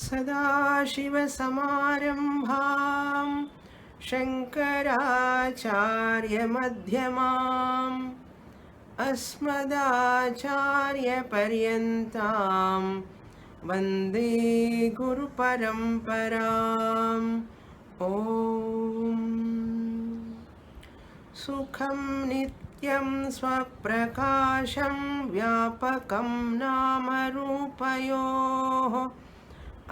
सदाशिवसमारम्भां शङ्कराचार्यमध्यमाम् अस्मदाचार्यपर्यन्तां वन्दे गुरुपरम्पराम् ॐ सुखं नित्यं स्वप्रकाशं व्यापकं नामरूपयोः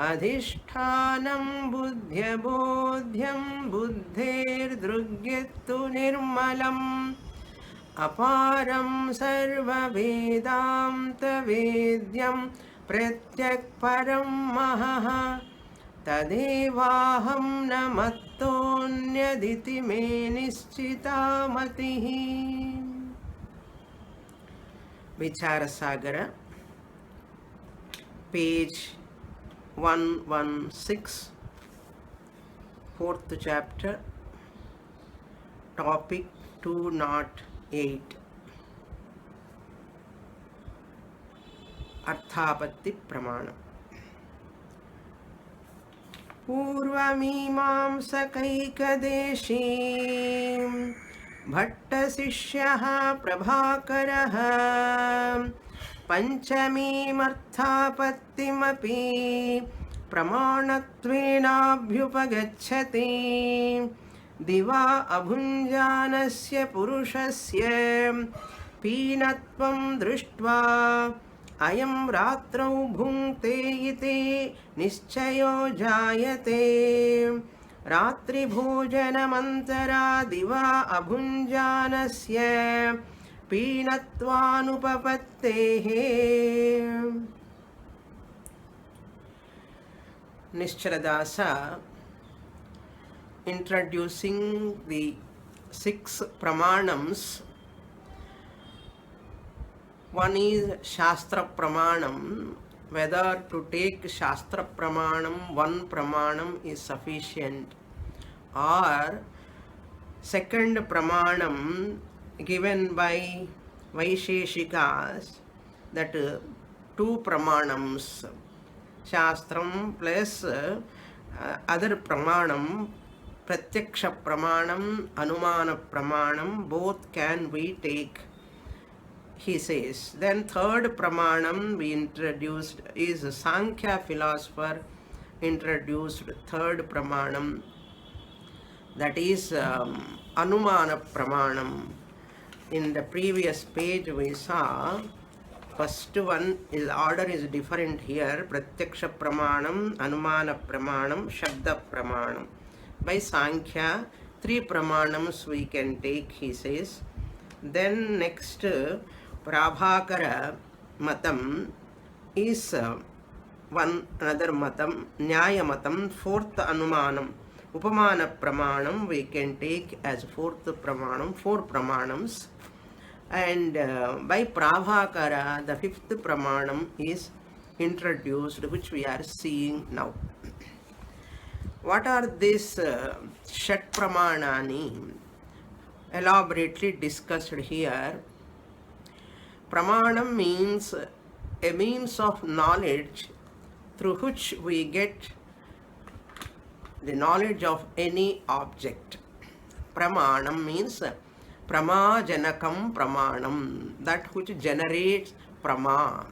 अधिष्ठानं बुद्ध्यबोध्यं बुद्धेर्दृग्यत्तु निर्मलम् अपारं सर्ववेदान्तवेद्यं प्रत्यक्परं महः तदेवाहं न मत्तोऽन्यदिति मे निश्चिता मतिः. Vichara Sagara, page 116, 4th chapter, topic 208. अर्थापत्ति प्रमाण. पूर्वमीमांसकैकदेशी भट्टशिष्यः प्रभाकरः पञ्चमीमर्थापत्तिमपि प्रमाणत्वेनाभ्युपगच्छति. दिवा अभुञ्जानस्य पुरुषस्य पीनत्वं दृष्ट्वा अयं रात्रौ भुङ्क्ते इति निश्चयो जायते. रात्रिभोजनमन्तरा दिवा अभुञ्जानस्य पीनत्वानुपपत्तेः. Nishcharadasa introducing the 6 pramanams. One is Shastra Pramanam, whether to take Shastra Pramanam, one Pramanam is sufficient, or second Pramanam given by Vaisheshikas, that 2 Pramanams, Shastram plus other Pramanam, Pratyaksha Pramanam, Anumana Pramanam, both can we take, he says. Then third pramanam we introduced is Sankhya philosopher introduced third pramanam, that is Anumana pramanam. In the previous page we saw first one is order is different here. Pratyaksha pramanam, Anumana pramanam, Shabda pramanam. By Sankhya 3 pramanams we can take, he says. Then next Prabhakara matam is one another matam, Nyaya matam, 4th anumanam. Upamana pramanam we can take as 4th pramanam, 4 pramanams. And by Prabhakara the 5th pramanam is introduced, which we are seeing now. What are these Shat pramanani? Elaborately discussed here. Pramanam means a means of knowledge through which we get the knowledge of any object. Pramanam means pramajanakam pramanam, that which generates prama,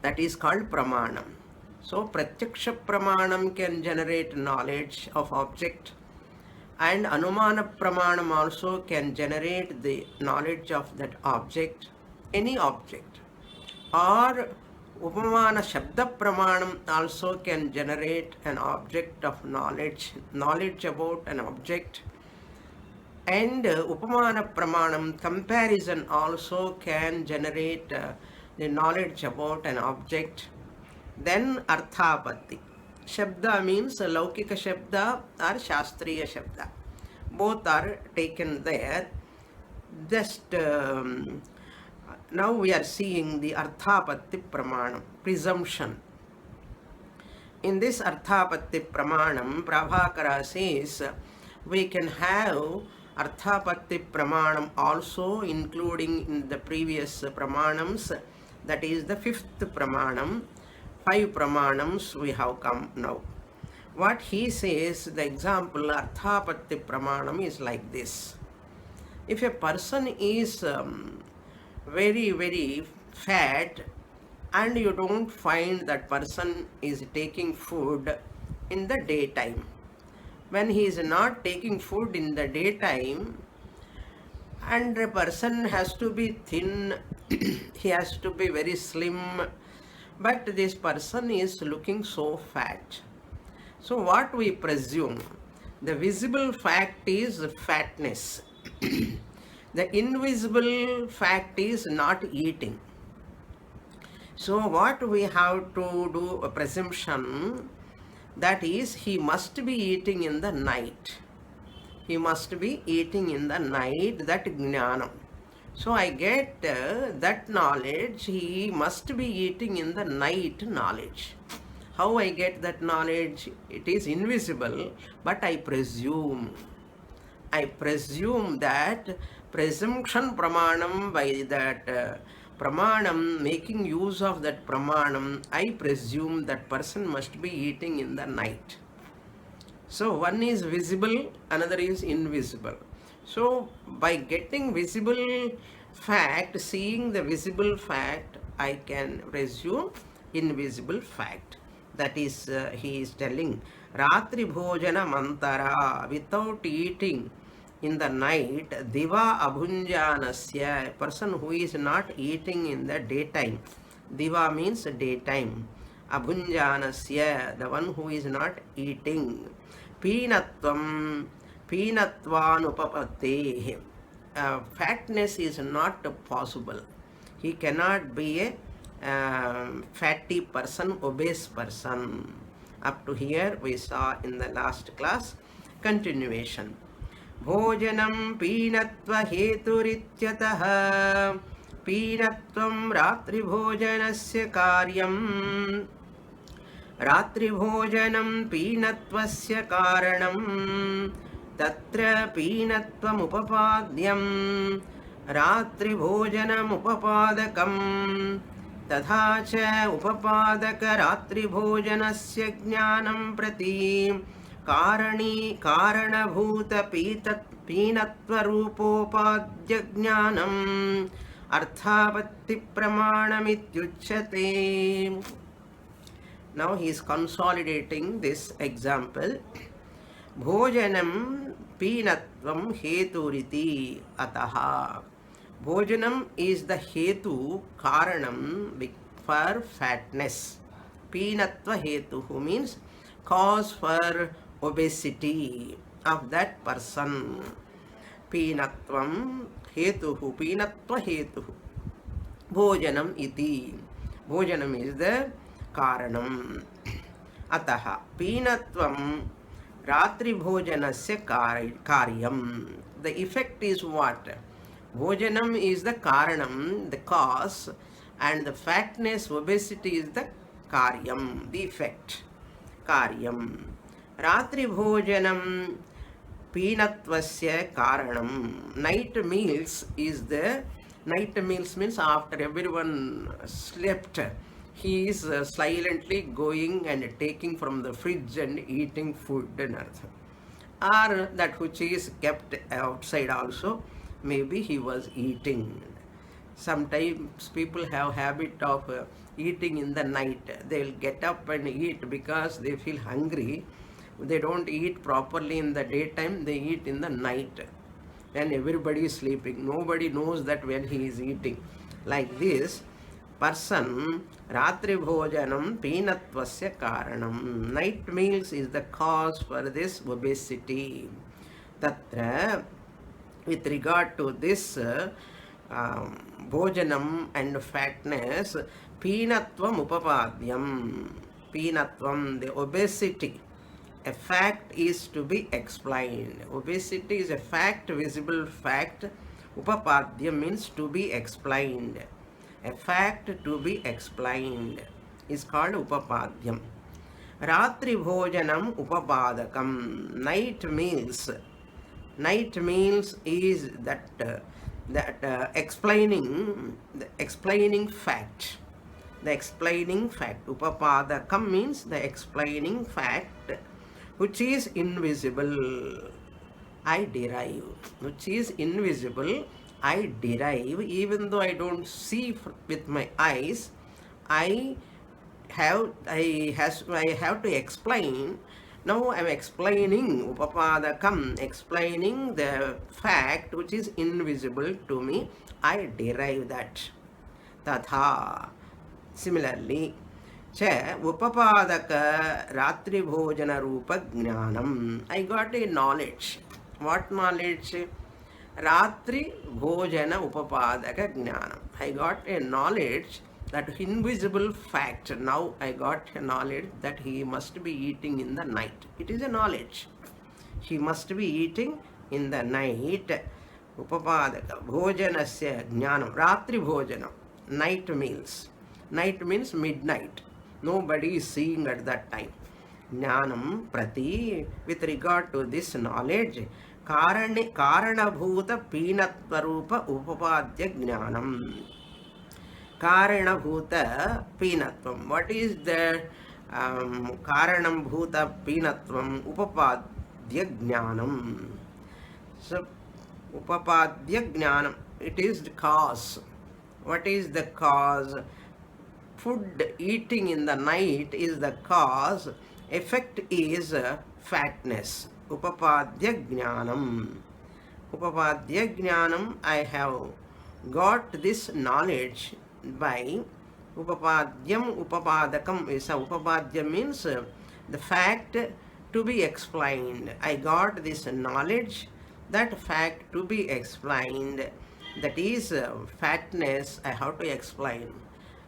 that is called pramanam. So pratyaksha pramanam can generate knowledge of object, and Anumana pramanam also can generate the knowledge of that object, any object. Or Upamana Shabda pramanam also can generate an object of knowledge, knowledge about an object. And Upamana pramanam comparison also can generate the knowledge about an object. Then Arthapatti. Shabda means Laukika Shabda or Shastriya Shabda. Both are taken there. Just now we are seeing the Arthapatti Pramanam, presumption. In this Arthapatti Pramanam, Prabhakara says we can have Arthapatti Pramanam also, including in the previous Pramanams, that is the 5th Pramanam. 5 pramanams we have come now. What he says, the example Arthapatti pramanam is like this. If a person is very, very fat and you don't find that person is taking food in the daytime, when he is not taking food in the daytime, and a person has to be thin, he has to be very slim, but this person is looking so fat. So what we presume? The visible fact is fatness. The invisible fact is not eating. So what we have to do a presumption, that is he must be eating in the night. He must be eating in the night, that jnanam. So I get that knowledge, he must be eating in the night knowledge. How I get that knowledge? It is invisible, but I presume. I presume that presumption pramanam, by that pramanam, making use of that pramanam, I presume that person must be eating in the night. So one is visible, another is invisible. So by getting visible fact, seeing the visible fact, I can presume invisible fact. That is, he is telling, Ratri Bhojana Mantara, without eating in the night, Diva Abhunjanasya, a person who is not eating in the daytime. Diva means daytime. Abhunjanasya, the one who is not eating. Peenatvam, Peenatvanupapatte. Fatness is not possible. He cannot be a fatty person, obese person. Up to here we saw in the last class. Continuation. Bhojanam peenatva heturityatah peenatvam ratri bhojanasya karyam ratri bhojanam peenatvasya karanam tatra peenatvam upapadyam ratri bhojanam upapadakam तथा च उपपादक रात्रि भोजनस्य ज्ञानं प्रति कारणभूत पीनत्व रूपोपाद्य ज्ञानम् अर्थापत्ति प्रमाणमित्युच्यते. Now he is consolidating this example. Bhojanam peenatvam heturiti ataha. Bhojanam is the hetu, karanam, for fatness. Peenatva hetuhu means cause for obesity of that person. Peenatvam hetuhu, peenatva hetuhu. Bhojanam iti. Bhojanam is the karanam. Ataha peenatvam ratri bhojanasya karyam. The effect is what? Bhojanam is the karanam, the cause, and the fatness, obesity is the karyam, the effect. Karyam. Ratri bhojanam peenatvasya karanam. Night meals is the, night meals means after everyone slept, he is silently going and taking from the fridge and eating food and other. Or that which is kept outside also, maybe he was eating. Sometimes people have habit of eating in the night. They will get up and eat because they feel hungry. They don't eat properly in the daytime, they eat in the night. And everybody is sleeping. Nobody knows that when he is eating. Like this person, Ratri Bhojanam Peenatvasya Karanam. Night meals is the cause for this obesity. Tatra, with regard to this bhojanam and fatness, peenatvam upapadyam. Peenatvam, the obesity, a fact is to be explained. Obesity is a fact, visible fact. Upapadyam means to be explained. A fact to be explained is called upapadyam. Ratri bhojanam upapadakam. Night meals. Night meals is that explaining fact. the explaining fact. Upapadakam means the explaining fact which is invisible. I derive. Which is invisible, I derive. Even though I don't see with my eyes, I have to explain. Now I am explaining upapadakam, explaining the fact which is invisible to me. I derive that. Tatha. Similarly, cha upapadaka ratri bhojana rupa jnanam. I got a knowledge. What knowledge? Ratri bhojana upapadaka jnanam. I got a knowledge, that invisible fact. Now I got a knowledge that he must be eating in the night. It is a knowledge. He must be eating in the night. Upapadaka bhojanasya jnanam. Ratri bhojanam. Night meals. Night means midnight. Nobody is seeing at that time. Jnanam prati. With regard to this knowledge, karanabhuta pinatvarupa upapadya jnanam. Karanabhuta pinatvam. What is the karanabhuta pinatvam? Upapadya jnanam. So, upapadya jnanam. It is the cause. What is the cause? Food eating in the night is the cause. Effect is fatness. Upapadya jnanam. Upapadya jnanam. I have got this knowledge by upapadyam. Upapadakam is upapadya means the fact to be explained. I got this knowledge, that fact to be explained. That is fatness. I have to explain.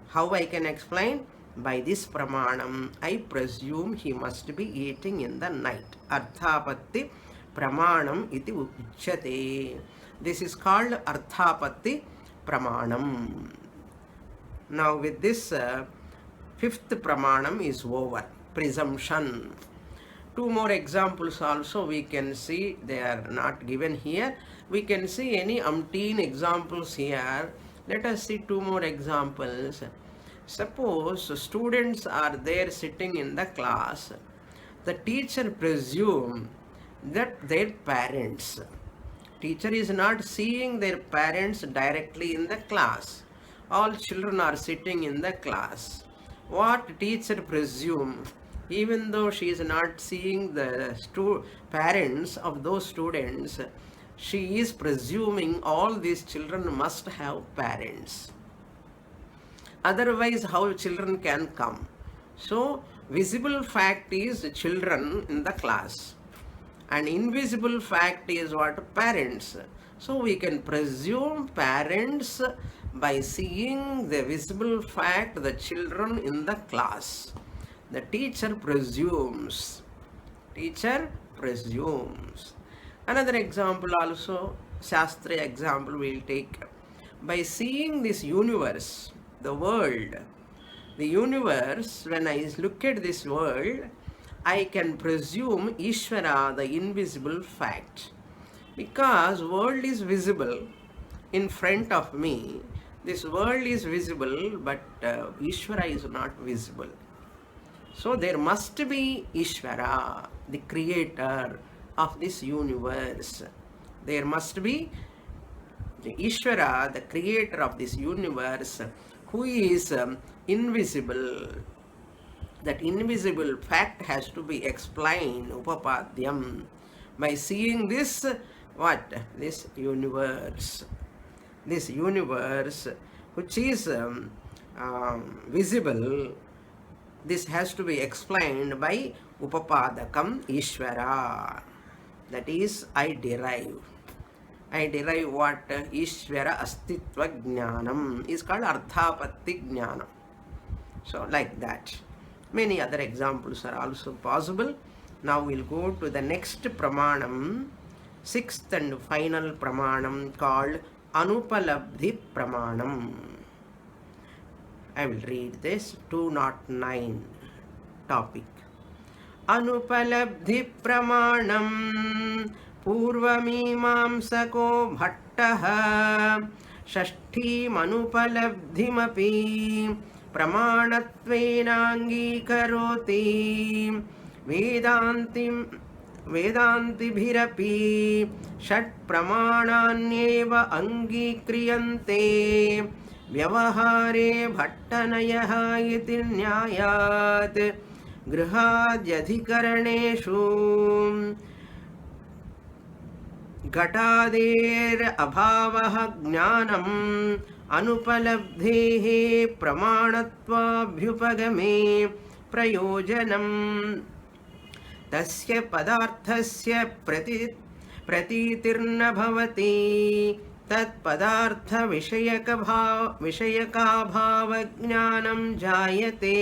How I can explain? By this pramanam, I presume he must be eating in the night. Arthapatti pramanam iti uchyate. This is called arthapatti pramanam. Now with this, fifth pramanam is over. Presumption. Two more examples also we can see. They are not given here. We can see any umpteen examples here. Let us see two more examples. Suppose students are there sitting in the class. The teacher presumes that their parents. Teacher is not seeing their parents directly in the class. All children are sitting in the class. What teacher presumes? Even though she is not seeing the parents of those students, she is presuming all these children must have parents. Otherwise, how children can come? So, visible fact is children in the class. And invisible fact is what? Parents. So, we can presume parents by seeing the visible fact, the children in the class. The teacher presumes. Teacher presumes. Another example also, Shastra example we will take. By seeing this universe, the world, the universe, when I look at this world, I can presume Ishvara, the invisible fact. Because world is visible in front of me, this world is visible, but Ishvara is not visible. So there must be Ishvara, the creator of this universe. There must be the Ishvara, the creator of this universe, who is invisible. That invisible fact has to be explained, upapadyam, by seeing this, what? This universe. This universe, which is visible, this has to be explained by upapadakam Ishvara. That is, I derive. I derive what? Ishvara astitva jnanam is called arthapatti jnanam. So, like that. Many other examples are also possible. Now we'll go to the next pramanam, sixth and final pramanam called Anupalabdhi pramanam. I will read this, 209 topic. Anupalabdhi pramanam पूर्वमीमांसको भट्टः षष्ठीमनुपलब्धिमपि प्रमाणत्वेनाङ्गीकरोति वेदान्तिभिरपि षट् प्रमाणान्येव अङ्गीक्रियन्ते व्यवहारे भट्टनयः इति न्यायात् गृहाद्यधिकरणेषु घटादेर अभावः ज्ञानम् अनुपलब्धेः प्रमाणत्वाभ्युपगमे प्रयोजनम् तस्य पदार्थस्य प्रतीतिर्न भवति तत्पदार्थविषयकाभावज्ञानं जायते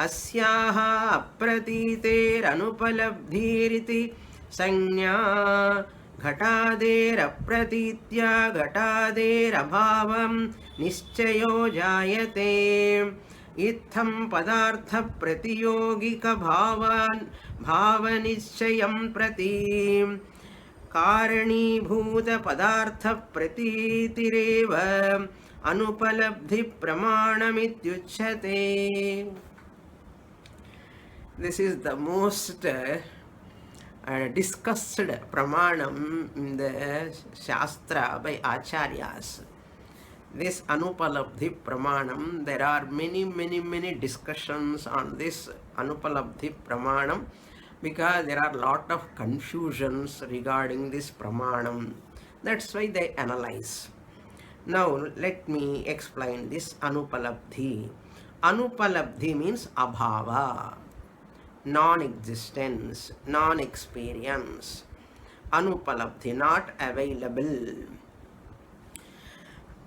अस्याः अप्रतीतेरनुपलब्धिरिति संज्ञा घटादेरप्रतीत्या घटादेरभावं निश्चयो जायते इत्थं भावनिश्चयं प्रति कारणीभूतपदार्थप्रतीतिरेव अनुपलब्धिप्रमाणमित्युच्यते. This is the most discussed pramanam in the Shastra by Acharyas. This Anupalabdhi Pramanam, there are many discussions on this Anupalabdhi Pramanam because there are a lot of confusions regarding this Pramanam. That's why they analyze. Now let me explain this Anupalabdhi. Anupalabdhi means abhava, non-existence, non-experience. Anupalabdhi, not available.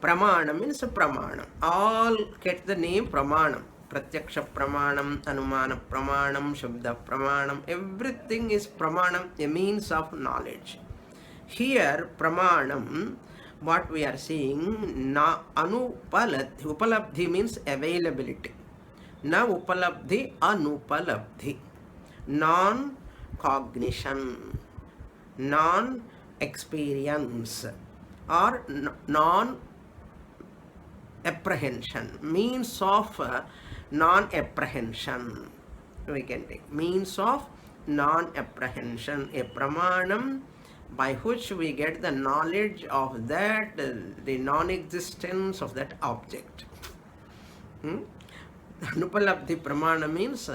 Pramana means Pramana. All get the name Pramanam. Pratyaksha Pramanam, Anumana Pramanam, Shabda Pramanam. Everything is Pramanam, a means of knowledge. Here, Pramanam, what we are seeing, na Anupalabdhi. Upalabdhi means availability. Na Upalabdhi, Anupalabdhi. Non-cognition, non-experience, or non-apprehension, means of non-apprehension. We can take means of non-apprehension, a pramanam by which we get the knowledge of that, the non-existence of that object. Anupalabdhi pramana means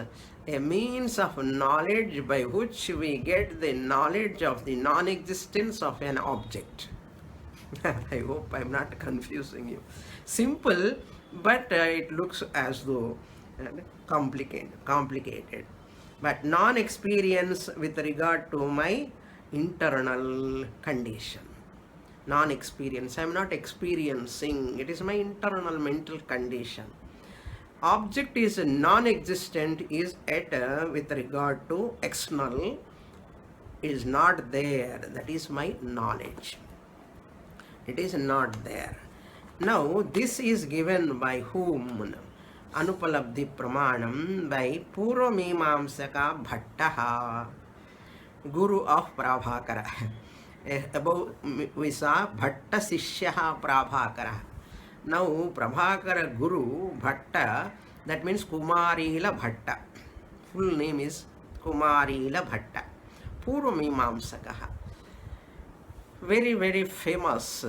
a means of knowledge by which we get the knowledge of the non-existence of an object. I hope I am not confusing you. Simple, but it looks as though complicated. But non-experience with regard to my internal condition. Non-experience, I am not experiencing, it is my internal mental condition. Object is non-existent, is at with regard to external, is not there. That is my knowledge. It is not there. Now this is given by whom? Anupalabdhi Pramanam by Purvamimamsaka Bhattaha, Guru of Prabhakara. Above we saw Bhatta Sishyaha Prabhakara. Now Prabhakara Guru Bhatta, that means Kumarila Bhatta. Full name is Kumarila Bhatta. Purvamimamsakaha. Very famous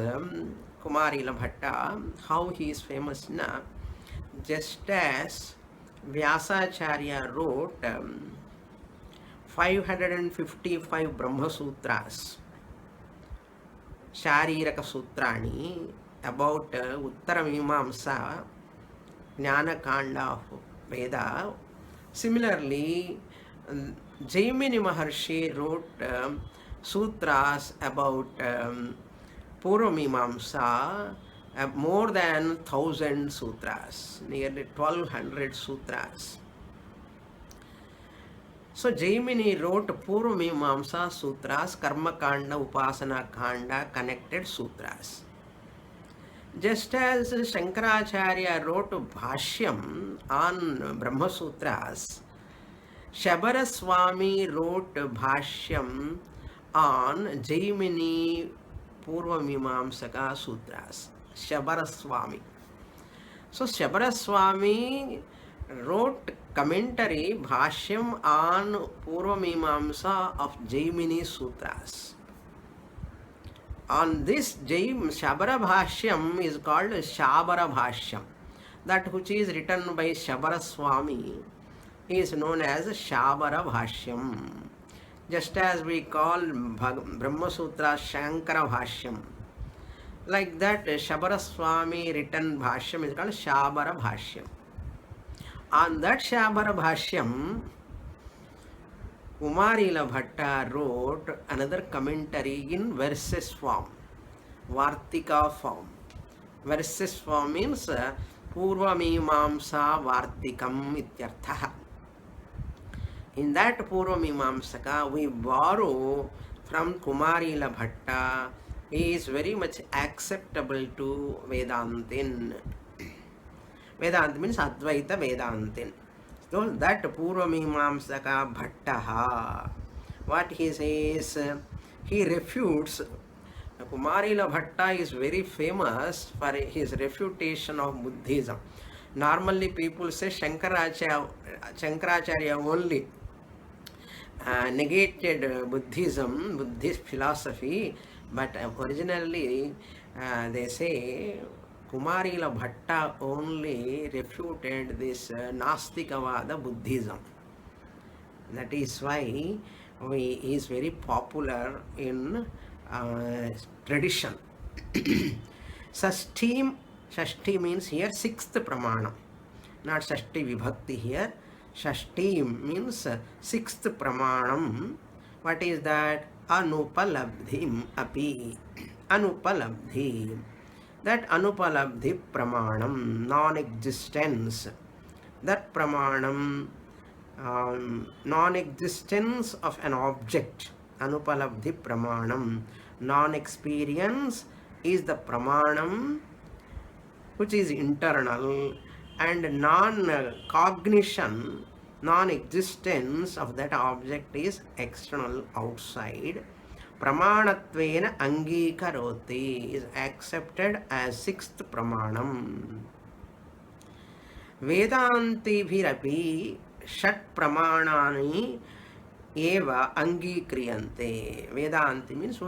Kumarila Bhatta. How he is famous now? Just as Vyasacharya wrote 555 Brahma Sutras, Shariraka Sutrani, about Uttara Mimamsa, Jnana Kanda of Veda. Similarly, Jaimini Maharshi wrote sutras about Purvamimamsa, more than 1,000 sutras, nearly 1,200 sutras. So Jaimini wrote Purvamimamsa sutras, Karma Kanda, Upasana Kanda, connected sutras. Just as Shankaracharya wrote Bhashyam on Brahma Sutras, Shabara Swami wrote Bhashyam on Jaimini Purvamimamsaka Sutras. Shabara Swami. So Shabara Swami wrote commentary Bhashyam on Purva Mimamsa of Jaimini Sutras. On this Shabara Bhashyam is called Shabara Bhashyam. That which is written by Shabara Swami is known as Shabara Bhashyam. Just as we call Brahma Sutra Shankara Bhashyam. Like that, Shabara Swami written Bhashyam is called Shabara Bhashyam. On that Shabara Bhashyam, Kumarila Bhatta wrote another commentary in verses form, Vartika form. Verses form means Purva Mimamsa Vartikam ityartha. In that Purva Mimamsaka, we borrow from Kumarila Bhatta. He is very much acceptable to Vedantin. Vedanta means Advaita Vedantin. So that Purva Mimamsaka Bhattaha, what he says, he refutes. Kumarila Bhatta is very famous for his refutation of Buddhism. Normally people say Shankaracharya only negated Buddhism, Buddhist philosophy, but originally they say Kumarila Bhatta only refuted this Nastikavada Buddhism. That is why he is very popular in tradition. Shashti means here sixth pramana, not Shashti Vibhakti here. Shashti means sixth pramanam. What is that? Anupalabdhim api. Anupalabdhi. That anupalabdhi pramanam, non-existence. That pramanam, non-existence of an object. Anupalabdhi pramanam. Non-experience is the pramanam which is internal, and non-cognition, non-existence of that object is external, outside. Pramanatvena angikaroti is accepted as sixth pramanam. Vedanti bhirapi shat pramanani eva angikriyante. Vedanti means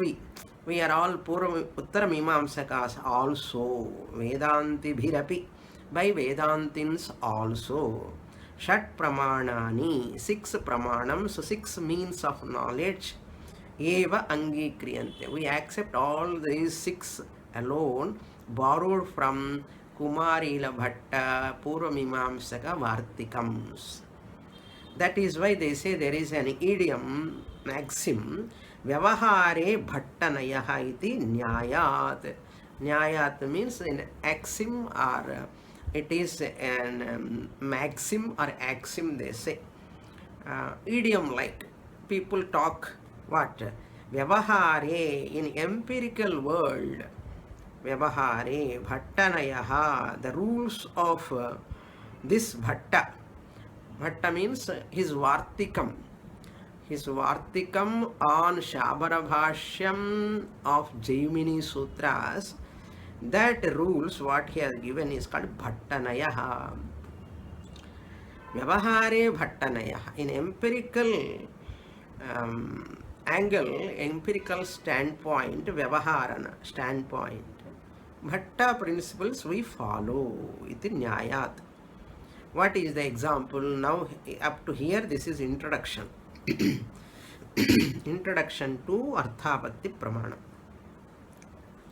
we are all Uttara Mimamsakas also. Vedanti bhirapi, by Vedantins also. Shat pramanani, six pramanam, so six means of knowledge. Eva angikriyante. We accept all these six alone, borrowed from Kumarila Bhatta, Purva Mimamsaka Vartikams. That is why they say there is an idiom, maxim, Vyavahare Bhattanayaha iti Nyayat. Nyayat means an axiom, or it is an maxim or axiom, they say. Idiom like. People talk what? Vyavahare, in empirical world. Vyavahare Bhattanayaha, the rules of this Bhatta. Bhatta means his Vartikam. His Vartikam on Shabara Bhashyam of Jaimini Sutras. That rules, what he has given is called Bhattanayaha. Vyavahare Bhattanayaha. In empirical angle, empirical standpoint, Vyavaharana standpoint, Bhatta principles we follow. Iti Nyayat. What is the example? Now, up to here, this is introduction. Introduction to Arthapatti Pramana.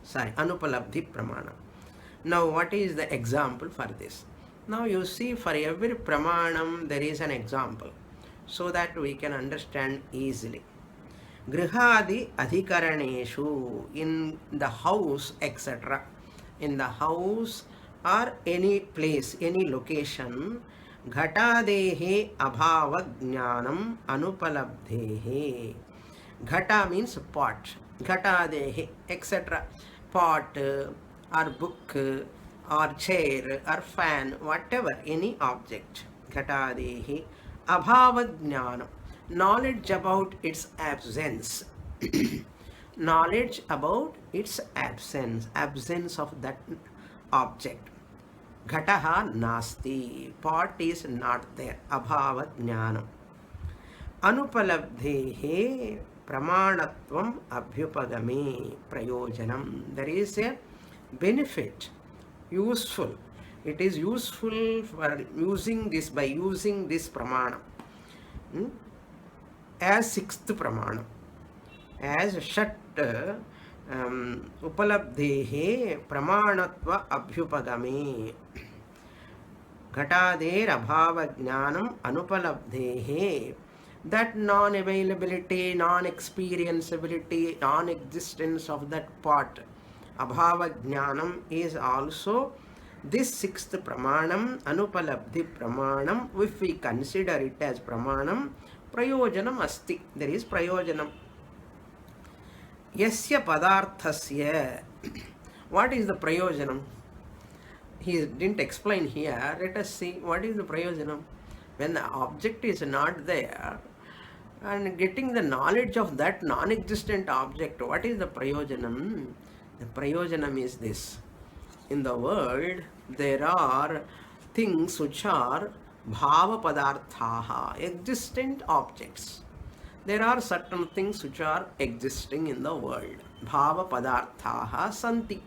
Sorry, Anupalabdhi Pramana. Now, what is the example for this? Now, you see, for every Pramanam, there is an example, so that we can understand easily. Grihadi Adhikaraneshu, in the house, etc. In the house or any place, any location, Ghatadehe Abhava Jnanam Anupalabdhehe. Ghata means pot. Ghatadehe, etc. Pot or book or chair or fan, whatever, any object. Ghatadehe Abhava Jnanam. Knowledge about its absence. Knowledge about its absence. Absence of that object. Ghataha nasti. Pot is not there. Abhava jnanam. Anupalabdhehe pramanatvam abhyupadame prayojanam. There is a benefit, useful. It is useful for using this, by using this pramana. As sixth pramana. As Shat Upalabdhehe Pramanatva Abhyupadame. Ghatader Abhava Jnanam Anupalabdhehe. That non-availability, non-experienceability, non-existence of that part, Abhava Jnanam, is also this sixth Pramanam, Anupalabdhi Pramanam. If we consider it as Pramanam, Prayojanam Asti. There is Prayojanam. Yasya padarthasya. What is the prayojanam? He didn't explain here. Let us see what is the prayojanam. When the object is not there and getting the knowledge of that non-existent object, what is the prayojanam? The prayojanam is this. In the world, there are things which are bhava padarthaha, existent objects. There are certain things which are existing in the world. Bhava padarthaha santi.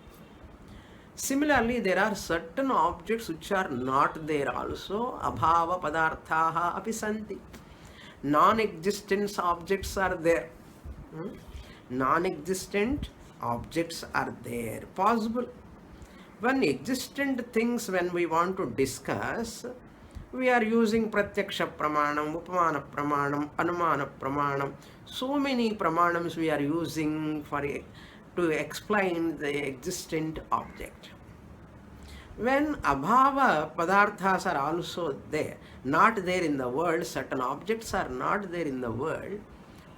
Similarly, there are certain objects which are not there also. Abhava padarthaha api santi. Non-existent objects are there. Non-existent objects are there. Possible. When existent things, when we want to discuss, we are using pratyaksha pramanam, upamana pramanam, anumana pramanam. So many pramanams we are using to explain the existent object. When abhava padarthas are also there, not there in the world, certain objects are not there in the world,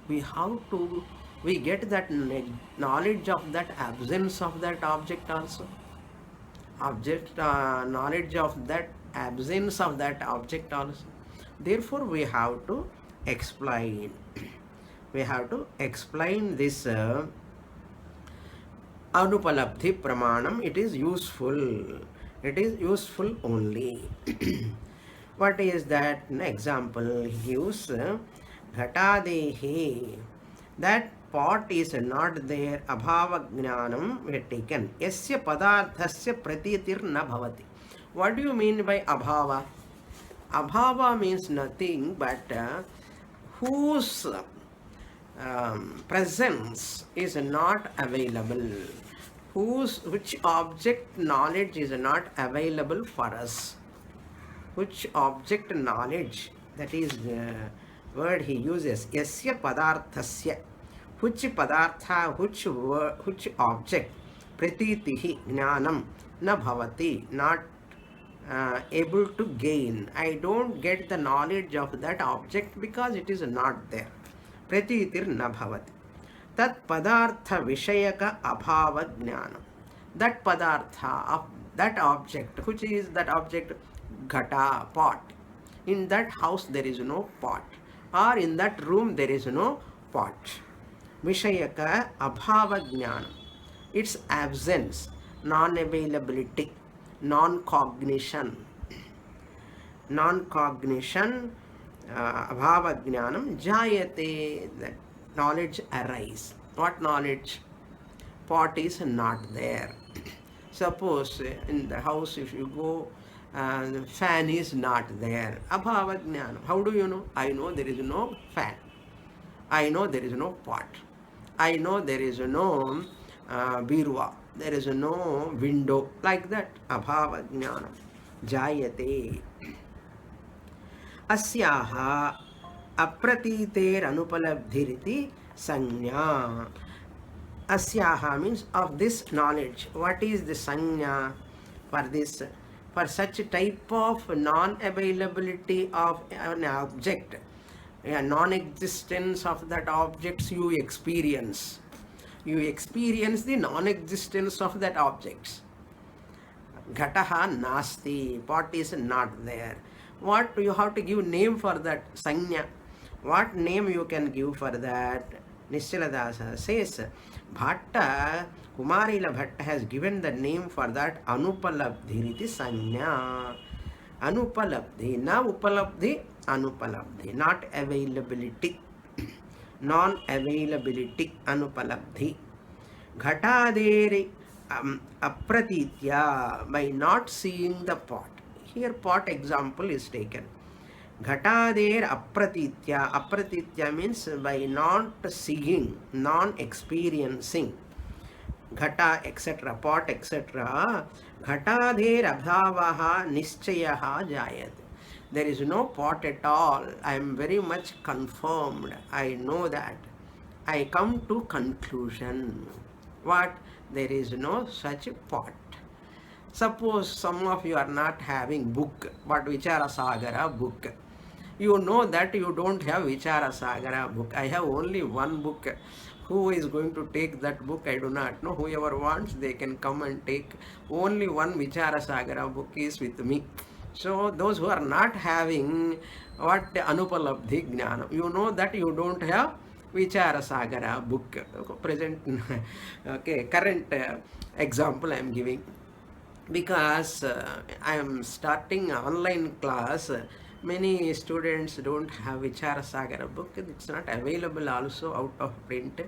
we get that knowledge of that absence of that object also. Knowledge of that absence of that object also. Therefore, we have to explain. We have to explain this anupalabdhi pramanam. It is useful. It is useful only. What is that? An example he gives. Ghatadehe. That pot is not there. Abhava jnanam we have taken. Yasya padarthasya pratitir na bhavati. What do you mean by abhava? Abhava means nothing but whose presence is not available. Which object knowledge is not available for us. Which object knowledge, that is the word he uses. Yasya padarthasya. Which padartha, which object, pratitihi, jnanam, na bhavati, not able to gain. I don't get the knowledge of that object because it is not there. Pratitir na bhavati. Tat padartha vishayaka abhava jnanam. That padartha of that object, which is that object? Ghata, pot. In that house there is no pot, or in that room there is no pot. Vishayaka abhava jnanam. Its absence, non-availability, non-cognition. Non-cognition, abhava jnanam, jayate, that knowledge arise. What knowledge? Pot is not there. Suppose in the house, if you go, the fan is not there. Abhava jnanam. How do you know? I know there is no fan. I know there is no pot. I know there is no birva. There is no window. Like that. Abhava jnanam. Jayate. Asyaha apratiter anupalabdhiriti sanya. Asyaha means of this knowledge. What is the sanya for this? For such type of non-availability of an object, non-existence of that objects you experience. You experience the non-existence of that objects. Ghataha nasti. Pot is not there. What you have to give name for that? Sanya. What name you can give for that? Nischaladasa says, Bhatta, Kumarila Bhatta has given the name for that Anupalabdhi Sanya. Anupalabdhi, na upalabdhi, anupalabdhi, not availability, non-availability, anupalabdhi. Ghataderi apratitya, by not seeing the pot. Here pot example is taken. Ghatader apratitya. Apratitya means by not seeing, non-experiencing. Ghata, etc., pot, etc. Ghatader abhavaha nischayaha jayat. There is no pot at all. I am very much confirmed. I know that. I come to conclusion. What? There is no such pot. Suppose some of you are not having book, but Vichara Sagara book. You know that you don't have Vichara Sagara book. I have only one book. Who is going to take that book? I do not know. Whoever wants, they can come and take. Only one Vichara Sagara book is with me. So those who are not having what Anupalabdhi Jnana, you know that you don't have Vichara Sagara book. Present, okay, current example I am giving. Because I am starting online class, many students don't have Vichara Sagara book. It's not available also out of print.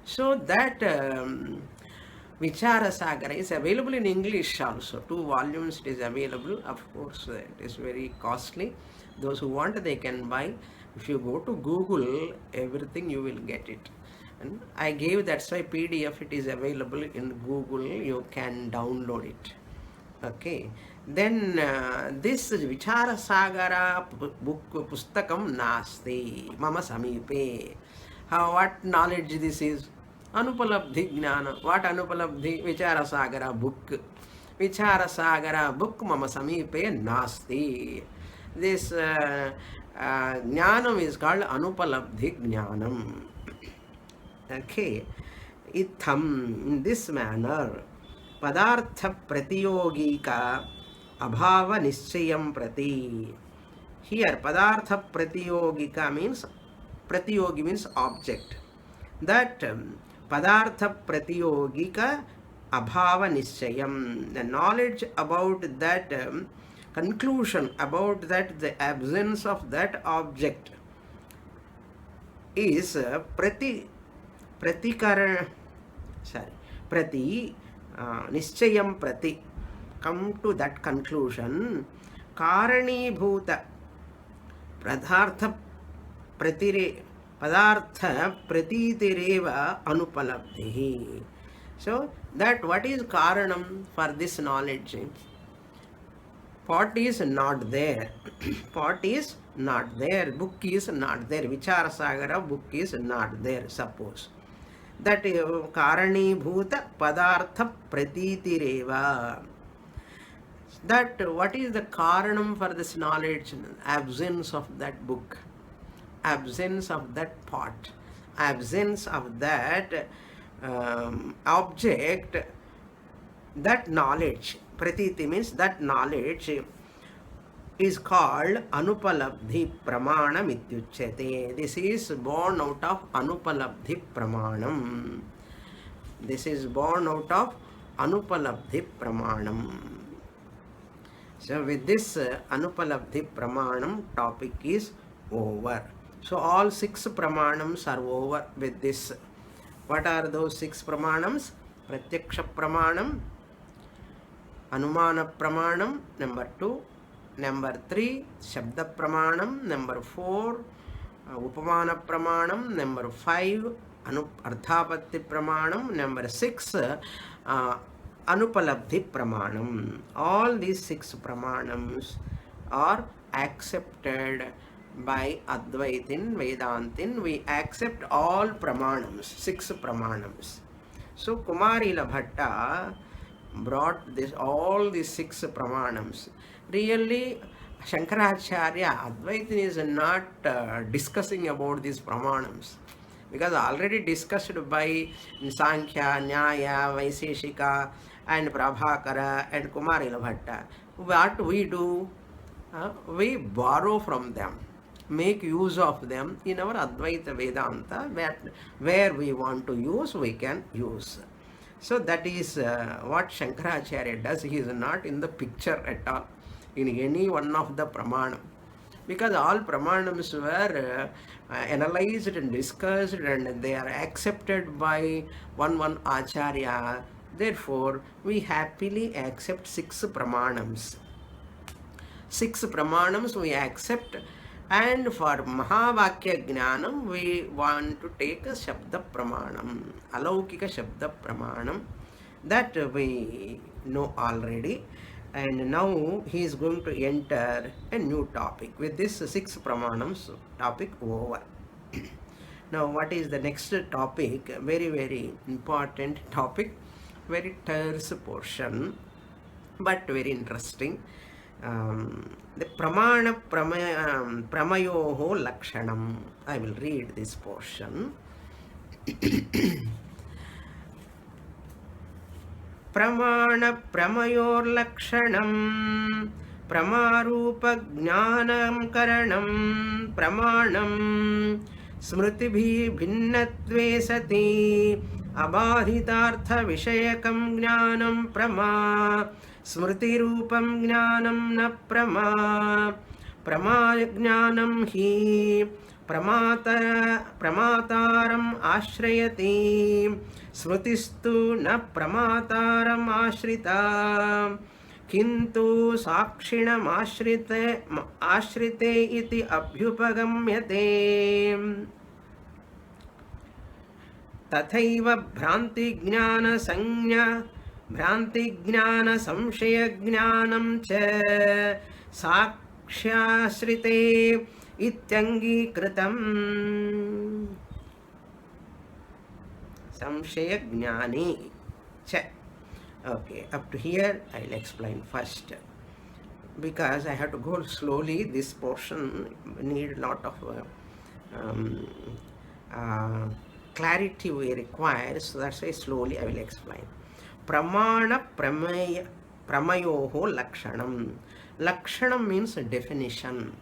So that Vichara Sagara is available in English also. 2 volumes it is available. Of course, it is very costly. Those who want, they can buy. If you go to Google, everything you will get it. And I gave, that's why PDF, it is available in Google. You can download it. Okay, then this Vichara Sagara book pustakam nasti mama samipe. How, what knowledge this is? Anupalabdhi jnana. What Anupalabdhi? Vichara Sagara book. Vichara Sagara book mama samipe nasti. This jnanam is called Anupalabdhi jnanam. Okay, itham, in this manner, Padartha pratiyogika abhava nischayam prati. Here Padartha pratiyogika means, pratiyogi means object. That Padartha pratiyogika abhava nischayam, the knowledge about that, conclusion about that, the absence of that object is prati nischayam prati, come to that conclusion. Karanibhuta padartha pratitireva anupalabdhi. So that what is karanam for this knowledge? Pot is not there. Pot is not there. Book is not there. Vichara Sagara book is not there, suppose. That karanibhuta padartha pratitireva. That what is the karanam for this knowledge? Absence of that book, absence of that pot, absence of that object, that knowledge. Pratiti means that knowledge is called Anupalabdhi Pramanam Ityuchyate. This is born out of Anupalabdhi Pramanam. This is born out of Anupalabdhi Pramanam. So with this Anupalabdhi Pramanam topic is over. So all 6 Pramanams are over with this. What are those 6 Pramanams? Pratyaksha Pramanam, Anumana Pramanam, number 2. Number 3, Shabda Pramanam. Number 4, Upamana Pramanam. Number 5, Ardhapatti Pramanam. Number 6, Anupalabdhi Pramanam. All these 6 Pramanams are accepted by Advaitin, Vedantin. We accept all Pramanams, 6 Pramanams. So Kumarila Bhatta brought this, all these 6 Pramanams. Really, Shankaracharya, Advaitin is not discussing about these Pramanams, because already discussed by Sankhya, Nyaya, Vaiseshika and Prabhakara and Kumarila Bhatta. What we do? We borrow from them. make use of them in our Advaita Vedanta, where we want to use, we can use. So that is what Shankaracharya does. He is not in the picture at all in any one of the pramanam, because all pramanams were analyzed and discussed and they are accepted by one acharya. Therefore, we happily accept 6 pramanams. 6 pramanams we accept, and for Mahavakya Jnanam we want to take a Shabda Pramanam, Alaukika Shabda Pramanam, that we know already. And now he is going to enter a new topic. With this 6 pramanams, topic over. Now what is the next topic? Very, very important topic, very terse portion, but very interesting. The pramana pramayoho lakshanam. I will read this portion. Pramana pramayor lakshanam pramarupa jnanam karanam pramanam smritibhi bhinnatve sati abadhitartha vishayakam jnanam prama smritirupam jnanam na prama jnanam hi pramataram ashrayati smritistu na pramataram ashrita kintu sakshinam ashrite iti abhyupagamyate tathaiva bhranti jnana sanya bhranti jnana samshaya jnanam cha sakshyashrite ityangikritam. Samshaya jnani cha. Okay, up to here I will explain first, because I have to go slowly. This portion need a lot of clarity we require, so that's why slowly I will explain. Pramana pramayoho lakshanam. Lakshanam means definition.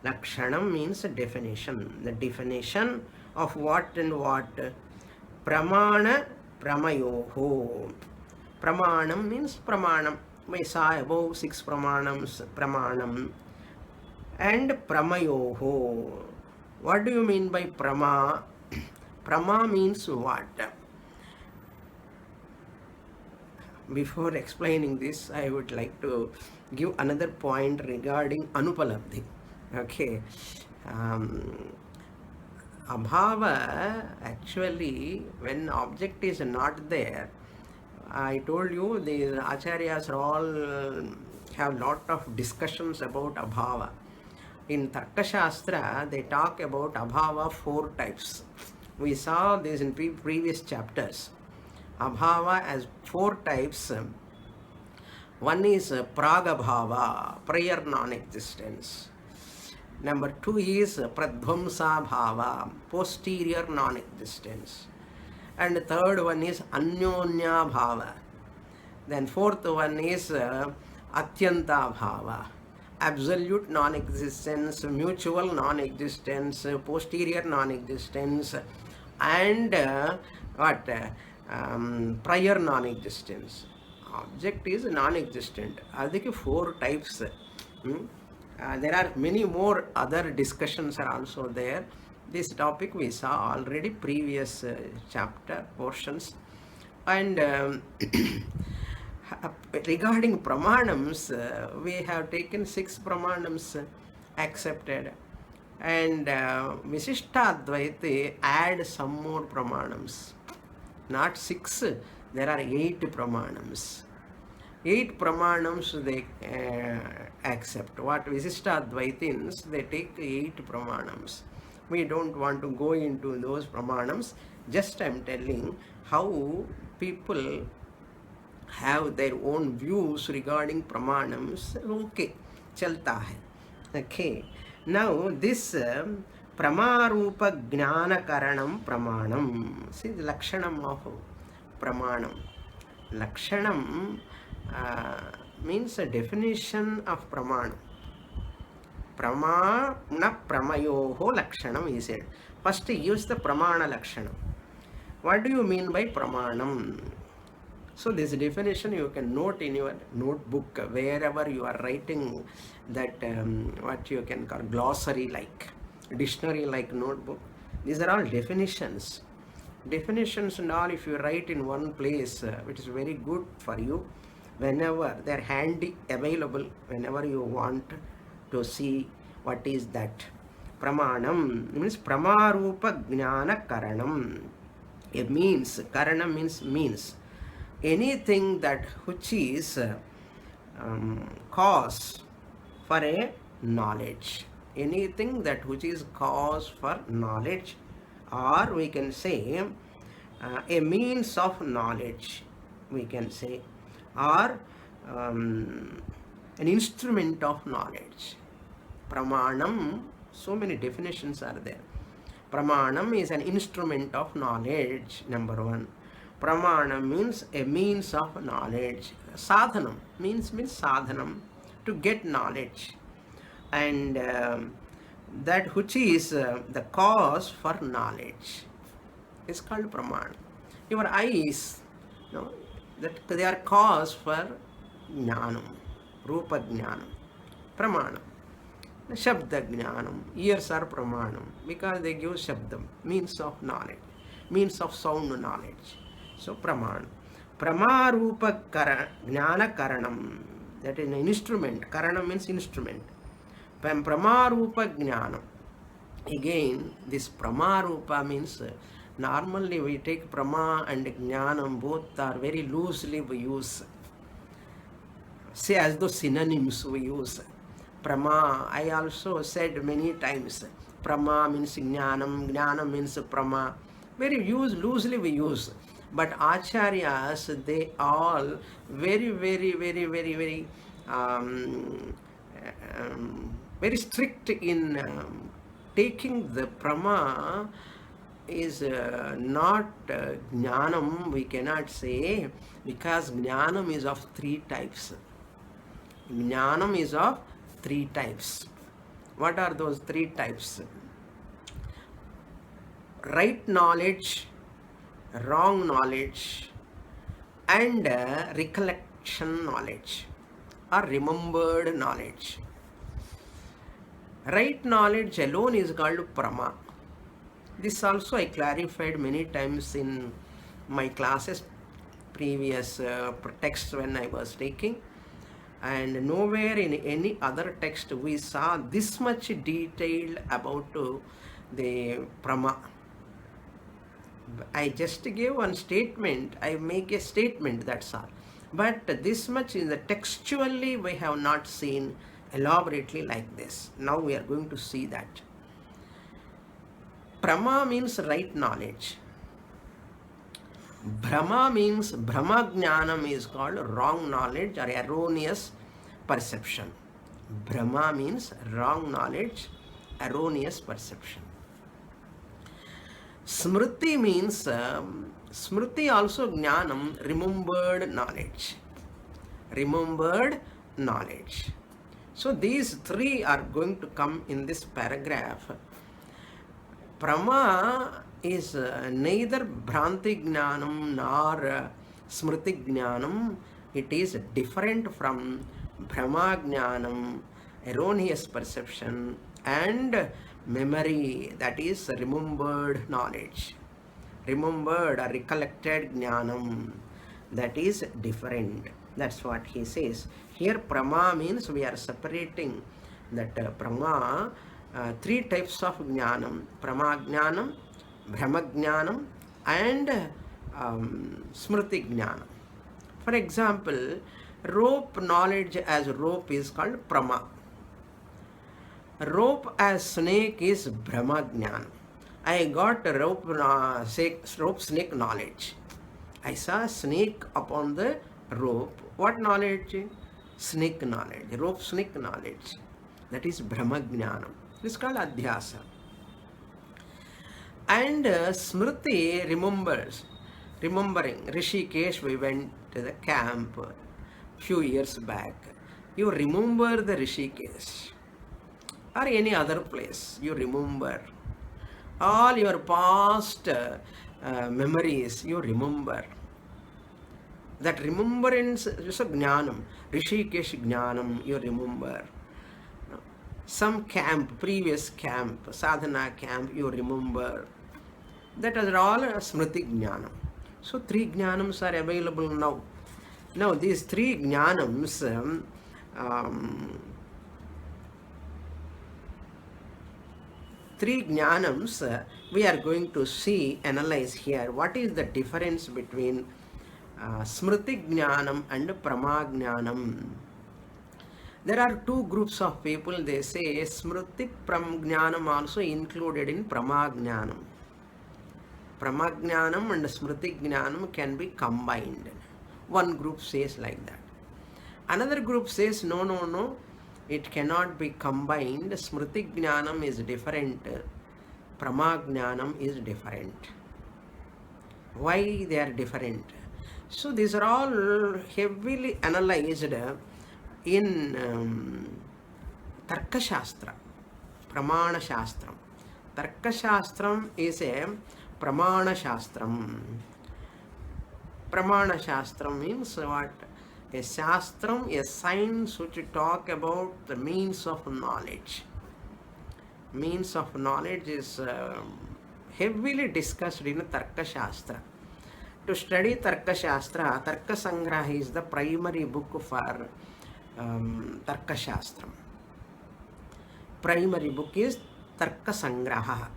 Lakshanam means definition. The definition of what and what? Pramana pramayoho. Pramanam means pramanam. We saw above 6 pramanams. Pramanam and pramayoho. What do you mean by prama? Prama means what? Before explaining this, I would like to give another point regarding Anupalabdhi. Okay. Abhava, actually, when object is not there, I told you these acharyas all have lot of discussions about abhava. In Tarkashastra, they talk about abhava 4 types. We saw this in previous chapters. Abhava has 4 types. One is pragabhava, prior non-existence. Number 2 is pradvamsa bhava, posterior non-existence. And the third one is anyonya bhava. Then fourth one is atyanta bhava, absolute non-existence, mutual non-existence, posterior non-existence, and prior non-existence. Object is non-existent. Adhike 4 types. There are many more other discussions are also there. This topic we saw already previous chapter portions. And regarding pramanams, we have taken 6 pramanams accepted, and Visishtadvaita add some more pramanams. Not 6, there are 8 pramanams. 8 pramanams they accept. What Visishtadvaitins, they take 8 pramanams. We don't want to go into those pramanams. Just I am telling how people have their own views regarding pramanams. Okay, chalta hai. Okay. Now this pramarupa jnana karanam pramanam. See the lakshanam of pramanam. Lakshanam means a definition of pramanam. Pramana pramayoho lakshanam, he said. First he gives the pramana lakshanam. What do you mean by pramanam? So this definition you can note in your notebook wherever you are writing that what you can call glossary like, dictionary like notebook. These are all definitions. Definitions and all if you write in one place, which is very good for you whenever they are handy available, whenever you want to see what is that. Pramanam means pramarupa jnana karanam. It means, karanam means anything that which is cause for a knowledge. Anything that which is cause for knowledge, or we can say a means of knowledge, we can say, or an instrument of knowledge. Pramanam, so many definitions are there. Pramanam is an instrument of knowledge, number one. Pramana means a means of knowledge. Sadhanam means sadhanam, to get knowledge. And that which is the cause for knowledge is called pramana. Your eyes, that they are cause for jnanam, rupa jnanam, pramana. Shabda jnanam, ears are pramanam because they give shabdam, means of knowledge, means of sound knowledge. So pramana. Pramarupa jnana karanam, that is an instrument. Karanam means instrument. Pramarupa jnanam. Again, this pramarupa means normally we take prama and jnanam, both are very loosely we use. Say as though synonyms we use. Prama, I also said many times, prama means jnanam, jnanam means prama. Very loosely we use. But acharyas, they all very very strict in taking the prama is not jnanam, we cannot say, because jnanam is of three types. Jnanam is of three types. What are those three types? Right knowledge, wrong knowledge, and recollection knowledge or remembered knowledge. Right knowledge alone is called prama. This also I clarified many times in my classes, previous texts when I was taking, and nowhere in any other text we saw this much detail about the prama. I just gave one statement, I make a statement, that's all. But this much in the textually we have not seen elaborately like this. Now we are going to see that. Prama means right knowledge. Brahma means, Brahma jnanam is called wrong knowledge or erroneous perception. Brahma means wrong knowledge, erroneous perception. Smriti means, Smriti also jnanam, remembered knowledge. Remembered knowledge. So these three are going to come in this paragraph. Prama is neither Bhranti Jnanam nor Smriti Jnanam. It is different from Brahma Jnanam, erroneous perception, and memory, that is remembered knowledge. Remembered or recollected Jnanam, that is different. That's what he says. Here Prama means we are separating that Prama, three types of Jnanam: Prama Jnanam, Brahma Jnanam, and Smriti Jnanam. For example, rope knowledge as rope is called Prama. Rope as snake is Brahma Jnanam. I got rope snake knowledge. I saw a snake upon the rope. What knowledge? Snake knowledge, rope snake knowledge. That is Brahma Jnanam. This is called Adhyasa. And Smriti remembering. Rishikesh, we went to the camp few years back. You remember the Rishikesh. or any other place, you remember. All your past memories, you remember. That remembrance is a jnanam, Rishikesh jnanam, you remember. Some camp, previous camp, sadhana camp, you remember. That are all smriti jnanam. So 3 jnanams are available now. Now these 3 jnanams, we are going to see, analyze here. What is the difference between smriti jnanam and prama jnanam? There are 2 groups of people. They say smriti jnanam also included in prama jnanam. Prama jnanam and smriti jnanam can be combined. One group says like that. Another group says no, it cannot be combined. Smriti jnanam is different, prama jnanam is different. Why they are different? So these are all heavily analyzed in Tarka Shastra, Pramana Shastram. Tarka Shastram is a Pramana Shastram. Pramana Shastram means what? A Shastram, a science which talk about the means of knowledge. Means of knowledge is heavily discussed in Tarka Shastra. To study Tarka Shastra, Tarka Sangraha is the primary book for Tarka Shastram. Primary book is Tarka Sangraha.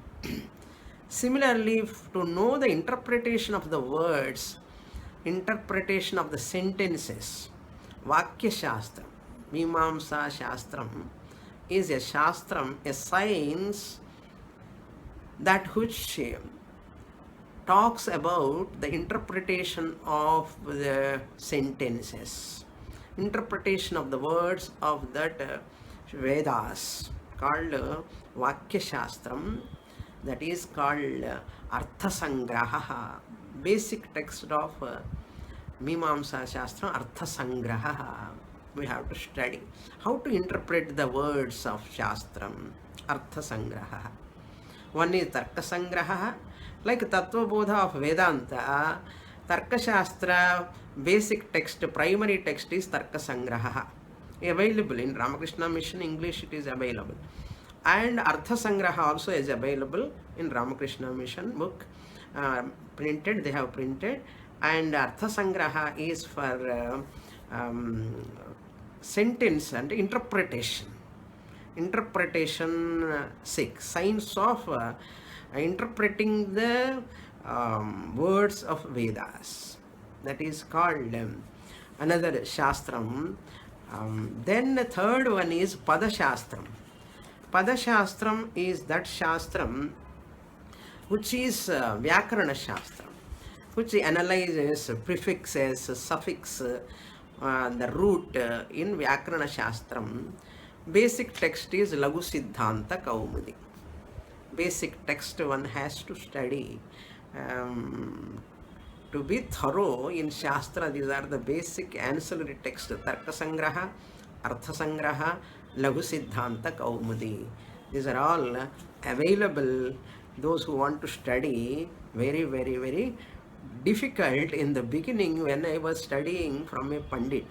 Similarly, to know the interpretation of the words, interpretation of the sentences, Vakya Shastram, Mimamsa Shastram is a Shastram, a science that which talks about the interpretation of the sentences, interpretation of the words of that Vedas, called Vakya Shastram, that is called Artha Sangraha. Basic text of Mimamsa Shastra, Artha Sangraha. We have to study how to interpret the words of Shastram, Artha Sangraha. One is Tarka Sangraha, like Tattva Bodha of Vedanta. Tarka Shastra basic text, primary text is Tarka Sangraha. Available in Ramakrishna Mission English, it is available. And Artha Sangraha also is available in Ramakrishna Mission book. Printed, they have printed. And Artha Sangraha is for sentence and interpretation. Interpretation 6. Science of interpreting the words of Vedas. That is called another Shastram. Then the third one is Pada Shastram. Pada Shastram is that Shastram which is Vyakarana Shastram, which analyzes prefixes, suffix, the root in Vyakarana Shastram. Basic text is Lagu Siddhanta Kaumudi. Basic text one has to study. To be thorough in Shastra, these are the basic ancillary texts: Tarka Sangraha, Artha Sangraha, Lagu Siddhanta Kaumudi. These are all available. Those who want to study, very difficult in the beginning when I was studying from a Pandit.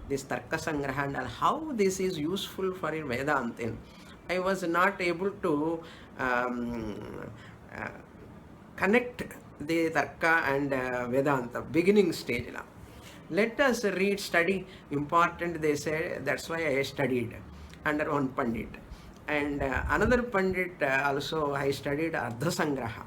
This Tarka Sangraha and how this is useful for a Vedanta. I was not able to connect the Tarka and Vedanta, beginning stage. Let us read, study, important they say, that's why I studied under one Pandit. And another Pandit also I studied Artha Sangraha.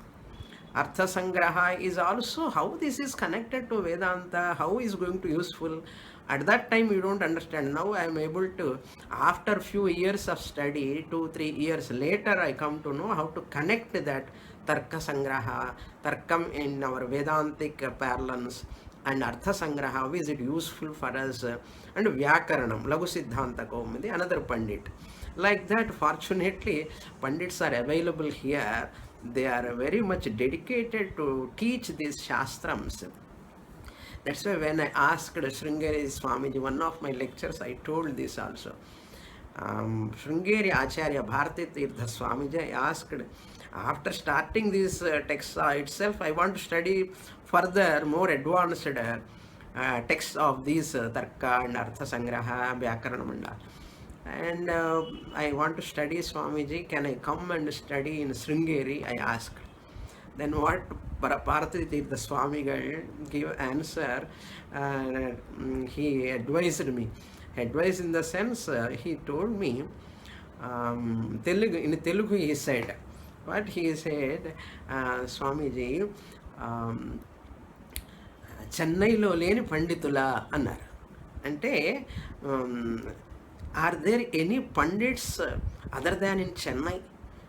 Artha Sangraha is also how this is connected to Vedanta, how is going to useful. At that time you don't understand. Now I am able to, after few years of study, 2-3 years later, I come to know how to connect that Tarka Sangraha, Tarkam in our Vedantic parlance, and Artha Sangraha, how is it useful for us, and Vyakaranam, Lagu Siddhanta Kaumudi, another Pandit. Like that, fortunately, Pandits are available here. They are very much dedicated to teach these Shastrams. That's why when I asked Sringeri Swamiji, one of my lectures, I told this also. Sringeri Acharya Bharati Tirtha Swamiji, I asked, after starting this text itself, I want to study further, more advanced texts of these Tarka and Artha Sangraha, Vyakaranamanda. And I want to study Swamiji, can I come and study in Sringeri? I asked. Then what Bharati Tirtha Swami gave answer, he advised me. Advice in the sense, he told me, in Telugu he said, what he said, Swamiji, చెన్నైలో లేని పండితుల అన్నారు. అంటే are there any pandits other than in Chennai?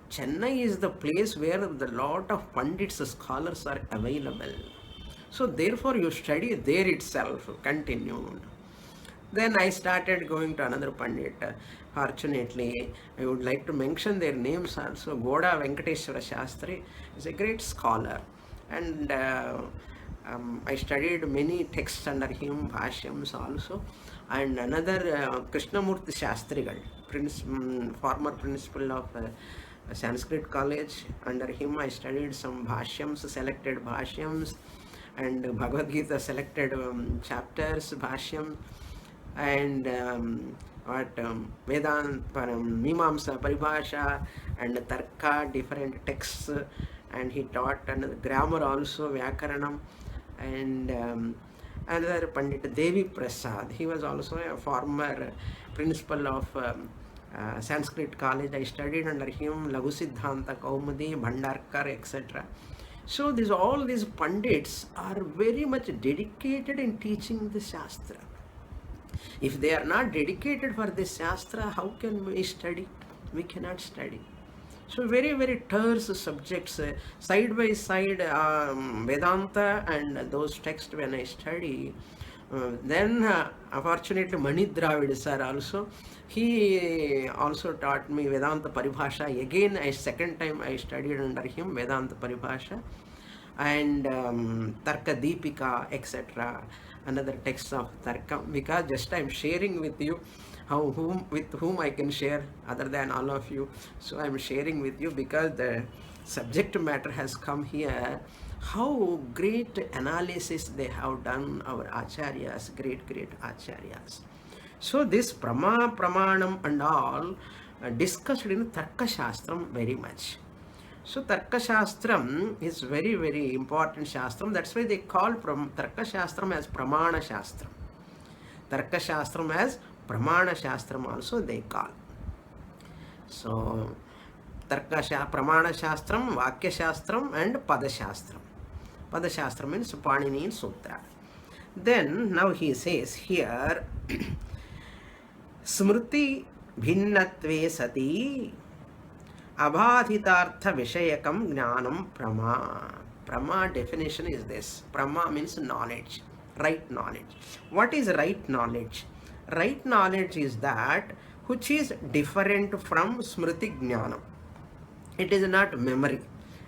Chennai is the place where the lot of pandits, scholars are available. So therefore you study there itself, continued. Then I started going to another pandit. Fortunately, I would like to mention their names also. Goda Venkateshwara Shastri is a great scholar. And I studied many texts under him, Bhashyams also. And another Krishnamurti Shastrigal, former principal of Sanskrit College. Under him I studied some Bhashyams, selected Bhashyams, and Bhagavad Gita selected chapters, Bhashyam, and Vedanta, Mimamsa, Paribhasha, and Tarka, different texts. And he taught another grammar also, Vyakaranam. And another Pandit, Devi Prasad, he was also a former principal of Sanskrit College. I studied under him Laghu Siddhanta, Kaumudi, Bhandarkar, etc. So all these Pandits are very much dedicated in teaching the Shastra. If they are not dedicated for this Shastra, how can we study? We cannot study. So very, very terse subjects, side by side, Vedanta and those texts when I study. Then unfortunately Mani Dravid sir also, he also taught me Vedanta Paribhasha. Again, second time I studied under him Vedanta Paribhasha and Tarka Deepika, etc. Another text of Tarka, because just I am sharing with you with whom I can share other than all of you. So I am sharing with you because the subject matter has come here. How great analysis they have done, our acharyas, great acharyas. So this pramanam and all discussed in Tarka Shastram very much. So Tarka Shastram is very, very important Shastram. That's why they call Tarka Shastram as Pramana Shastram. Tarka Shastram as Pramana Shastram also they call. So Tarka Pramana Shastram, Vakya Shastram and Pada Shastram. Pada Shastram means Panini Sutra. Then now he says here Smriti Bhinnatve Sati Abhadhitartha Vishayakam Jnanam Prama. Prama definition is this. Prama means knowledge, right knowledge. What is right knowledge? Right knowledge is that which is different from Smriti Jnanam. It is not memory.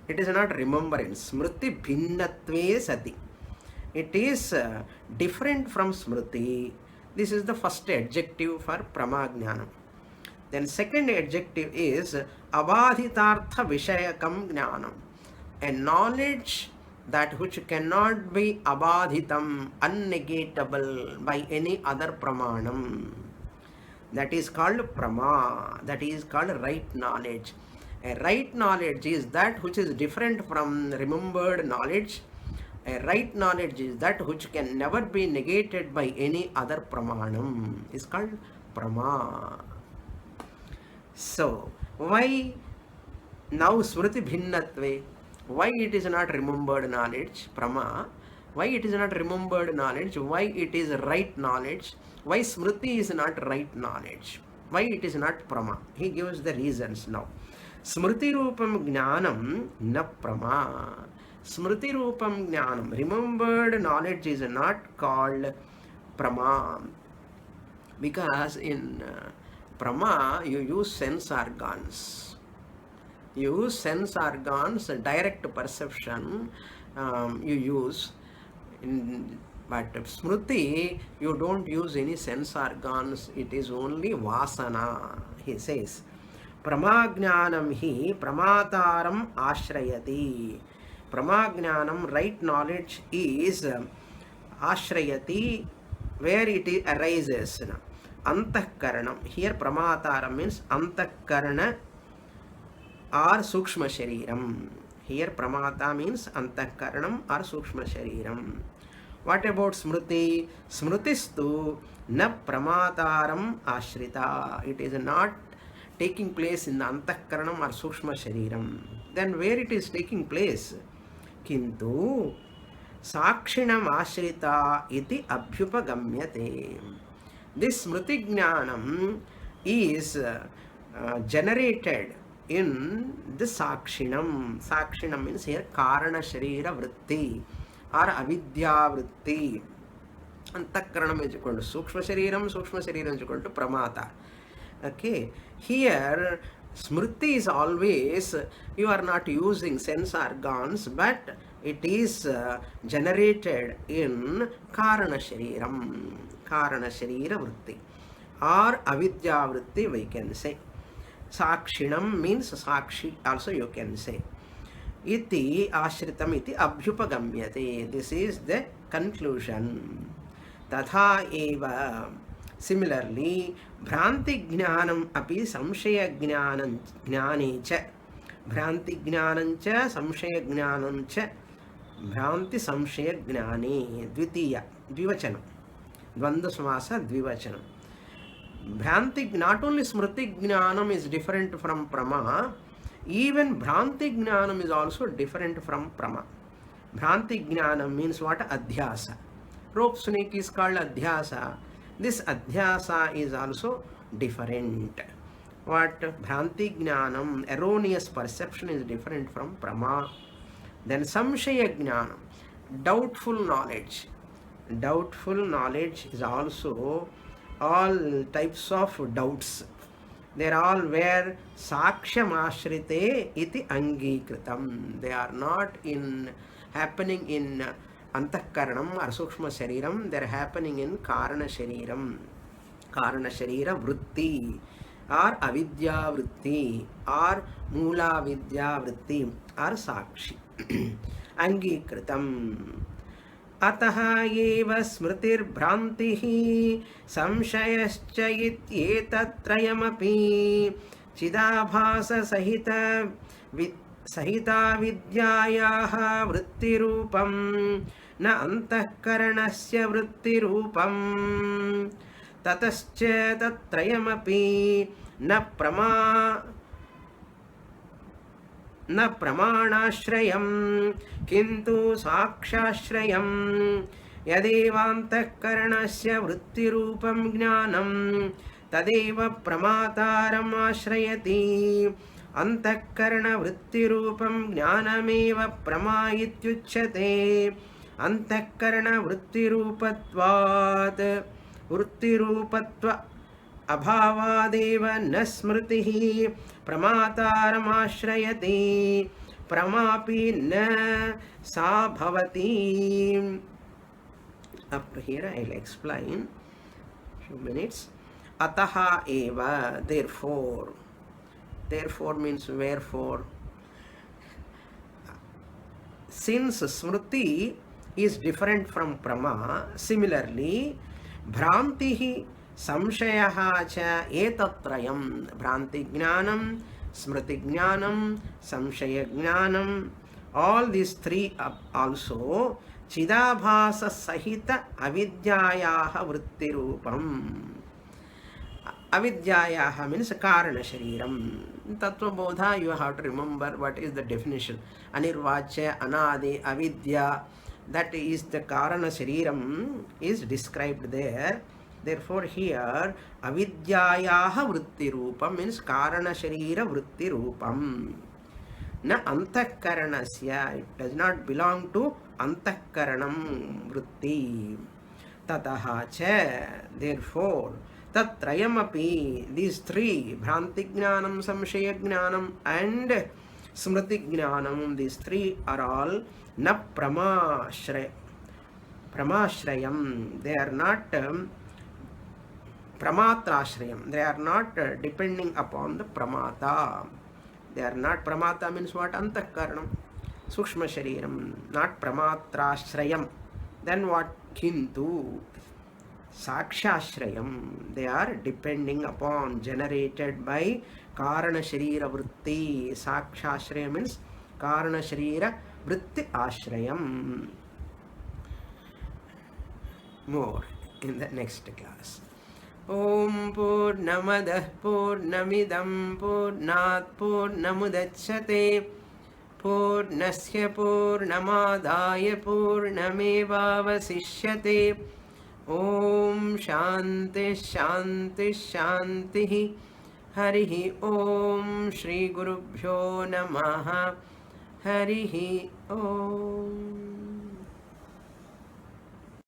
It is not remembrance. Smriti Bhinnatve Sati. It is different from Smriti. This is the first adjective for Prama Jnanam. Then second adjective is Abhadhitartha Vishayakam Jnanam. A knowledge that which cannot be abadhitam, unnegatable by any other pramanam. That is called prama. That is called right knowledge. A right knowledge is that which is different from remembered knowledge. A right knowledge is that which can never be negated by any other pramanam. Is called prama. So why now Smriti Bhinnatve? Why it is not remembered knowledge, Prama? Why it is not remembered knowledge? Why it is right knowledge? Why Smriti is not right knowledge? Why it is not Prama? He gives the reasons now. Smriti Rupam Jnanam na Prama. Smriti Rupam Jnanam. Remembered knowledge is not called Prama. Because in Prama you use sense organs. You use sense organs, direct perception you use. But smriti, you don't use any sense organs, it is only vasana, he says. Pramajnanam hi pramataram ashrayati. Pramajnanam, right knowledge, is ashrayati, where it arises. Antakaranam, here pramataram means antakarana or sukshma shariram. Here pramata means antakaranam or sukshma shariram. What about smriti? Smritistu na pramataram ashrita. It is not taking place in the antakaranam or sukshma shariram. Then where it is taking place? Kintu sakshinam ashrita iti abhyupagamyate. This smriti jnanam is generated in the sakshinam. Sakshinam means here karana sharira vritti or avidya vritti. Antakaranam is equal to sukshma shariram is equal to pramata. Okay, here smriti is always, you are not using sense organs, but it is generated in karana sharira vritti or avidya vritti, we can say. Sakshinam means sakshi also you can say. Iti ashritam iti abhyupagamyate. This is the conclusion. Tatha eva. Similarly, Bhranti Jnanam api Samshaya Jnane cha. Bhranti Jnanam cha Samshaya Jnanam cha. Bhranti Samshaya Jnane. Dvitiya. Dvivachanam. Dvandva Samasa Dvivachanam. Bhranti, not only Smriti Jnanam is different from Prama, even Bhranti Jnanam is also different from Prama. Bhranti Jnanam means what? Adhyasa. Rope snake is called Adhyasa. This Adhyasa is also different. What? Bhranti Jnanam, erroneous perception, is different from Prama. Then Samshaya Jnanam, doubtful knowledge. Doubtful knowledge is also all types of doubts. They are all where Saksham Ashrite iti Angikritam. They are not happening in Antakaranam or Sukshma Shariram. They are happening in Karana Shariram. Karana Sharira Vritti or Avidya Vritti or Mula Vidya Vritti or Sakshi. Angikritam. Ataha eva smritir bhrantihi samshayascha ityetatrayamapi chidabhasa sahita vidyayaha vrittirupam na antakaranasya vrittirupam tatascha tatrayamapi na pramanashrayam kintu sakshashrayam yadevantakarnasya vrittirupam jnanam tadeva pramataram ashrayati antakarna vrittirupam jnanameva prama ityuchyate antakarna vrittirupatvat vrittirupatva abhavadeva na smritihi pramataramāśrayati pramapi na sa bhavati. Up to here I will explain few minutes. Ataha eva, therefore. Therefore means wherefore. Since smriti is different from prama, similarly bhrantihi samshayaha cha etatrayam. Bhranti jnanam, smriti jnanam, samshaya jnanam, all these three also chidabhasa sahita avidyayaha vrittirupam. Avidyayaha means karana shariram. Tattva bodha, you have to remember what is the definition. Anirvacha, anadi, avidya, that is the karana shariram is described there. Therefore here avidyayaha vrittirupam means karana sharira vrittirupam. Na antakaranasya, it does not belong to antakaranam vritti. Tataha cha, therefore tatrayamapi, these three, bhranti jnanam, samshaya jnanam and smriti jnanam, these three are all na pramashraya. Pramashrayam, they are not Pramatrashrayam, they are not depending upon the Pramata. They are not Pramata means what? Antakaranam, Sukshma Shariram, not Pramatrashrayam. Then what? Kintu Sakshashrayam, they are depending upon, generated by Karana Sharira Vritti. Sakshashrayam means Karana Sharira Vritti Ashrayam. More in the next class. Om Purnamadah Purnamidam Purnat Purnamudachyate Purnasya Purnamadaya Purnamevavasishyate. Om Shanti Shanti Shanti. Harihi Om Shri Gurubhyo Namaha. Harihi Om.